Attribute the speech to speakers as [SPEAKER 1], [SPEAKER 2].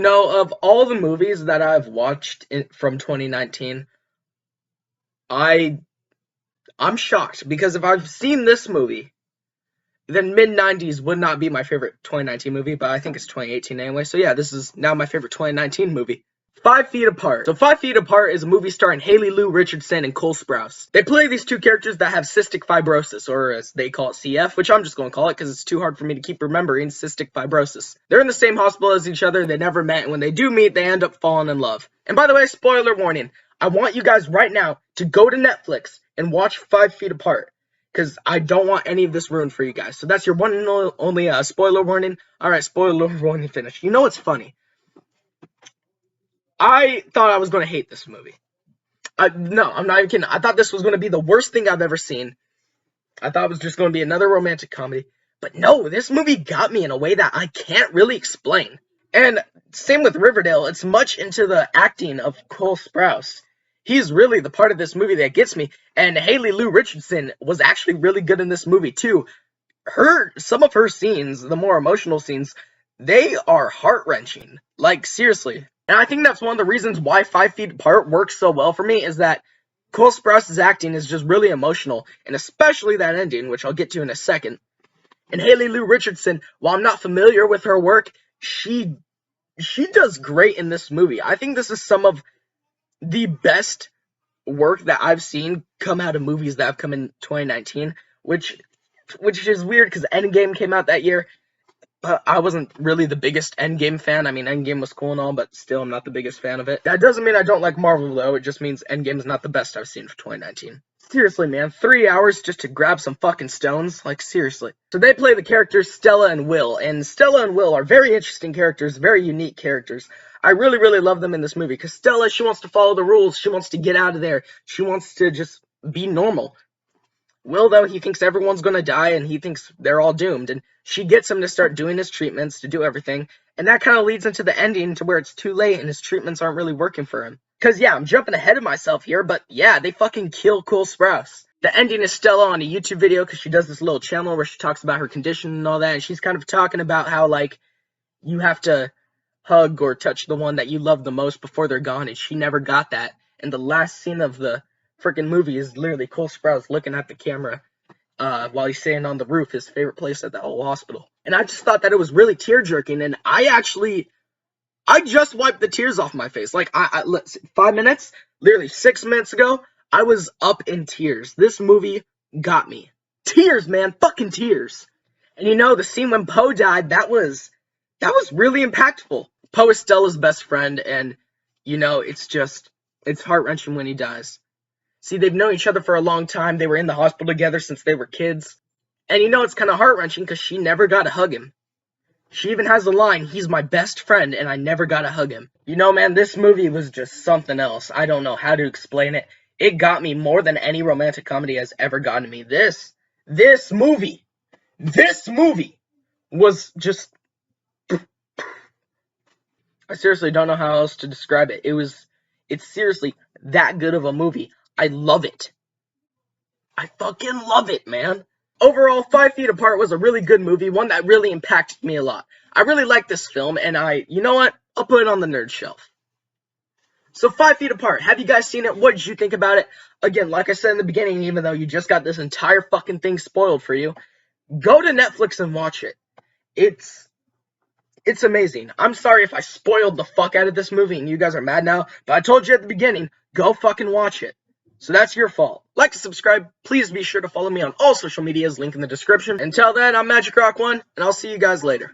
[SPEAKER 1] Of all the movies that I've watched from 2019, I'm shocked because if I've seen this movie, then mid-90s would not be my favorite 2019 movie, but I think it's 2018 anyway. So yeah, this is now my favorite 2019 movie. 5 Feet Apart. So 5 Feet Apart is a movie starring Haley Lou Richardson and Cole Sprouse. They play these two characters that have cystic fibrosis, or as they call it, CF, which I'm just going to call it because it's too hard for me to keep remembering cystic fibrosis. They're in the same hospital as each other, they never met, and when they do meet, they end up falling in love. And by the way, spoiler warning, I want you guys right now to go to Netflix and watch 5 Feet Apart, because I don't want any of this ruined for you guys. So that's your one and only spoiler warning. Alright, spoiler warning finished. You know what's funny? I thought I was going to hate this movie. No, I'm not even kidding. I thought this was going to be the worst thing I've ever seen. I thought it was just going to be another romantic comedy. But no, this movie got me in a way that I can't really explain. And same with Riverdale. It's much into the acting of Cole Sprouse. He's really the part of this movie that gets me. And Haley Lou Richardson was actually really good in this movie too. Some of her scenes, the more emotional scenes, they are heart-wrenching. Like, seriously. And I think that's one of the reasons why 5 Feet Apart works so well for me, is that Cole Sprouse's acting is just really emotional, and especially that ending, which I'll get to in a second. And Haley Lou Richardson, while I'm not familiar with her work, she does great in this movie. I think this is some of the best work that I've seen come out of movies that have come in 2019, which is weird because Endgame came out that year. I wasn't really the biggest Endgame fan. I mean, Endgame was cool and all, but still, I'm not the biggest fan of it. That doesn't mean I don't like Marvel, though. It just means Endgame is not the best I've seen for 2019. Seriously, man. 3 hours just to grab some fucking stones? Like, seriously. So they play the characters Stella and Will, and Stella and Will are very interesting characters, very unique characters. I really, really love them in this movie, because Stella, she wants to follow the rules. She wants to get out of there. She wants to just be normal. Will, though, he thinks everyone's going to die, and he thinks they're all doomed, and she gets him to start doing his treatments, to do everything, and that kind of leads into the ending to where it's too late, and his treatments aren't really working for him. Because, yeah, I'm jumping ahead of myself here, but, yeah, they fucking kill Cole Sprouse. The ending is Stella on a YouTube video, because she does this little channel where she talks about her condition and all that, and she's kind of talking about how, like, you have to hug or touch the one that you love the most before they're gone, and she never got that, and the last scene of the freaking movie is literally Cole Sprouse looking at the camera while he's standing on the roof, his favorite place at the whole hospital. And I just thought that it was really tear-jerking, and I just wiped the tears off my face. Like, 5 minutes, literally 6 minutes ago, I was up in tears. This movie got me. Tears, man, fucking tears. And the scene when Poe died, that was really impactful. Poe is Stella's best friend, and, it's heart-wrenching when he dies. See, they've known each other for a long time. They were in the hospital together since they were kids. And it's kind of heart-wrenching because she never got to hug him. She even has the line, "He's my best friend and I never got to hug him." Man, this movie was just something else. I don't know how to explain it. It got me more than any romantic comedy has ever gotten me. This movie was just... I seriously don't know how else to describe it. It's seriously that good of a movie. I love it. I fucking love it, man. Overall, 5 Feet Apart was a really good movie, one that really impacted me a lot. I really like this film, and you know what? I'll put it on the nerd shelf. So 5 Feet Apart, have you guys seen it? What did you think about it? Again, like I said in the beginning, even though you just got this entire fucking thing spoiled for you, go to Netflix and watch it. It's amazing. I'm sorry if I spoiled the fuck out of this movie and you guys are mad now, but I told you at the beginning, go fucking watch it. So that's your fault. Like and subscribe. Please be sure to follow me on all social medias, link in the description. Until then, I'm Magic Rock 1, and I'll see you guys later.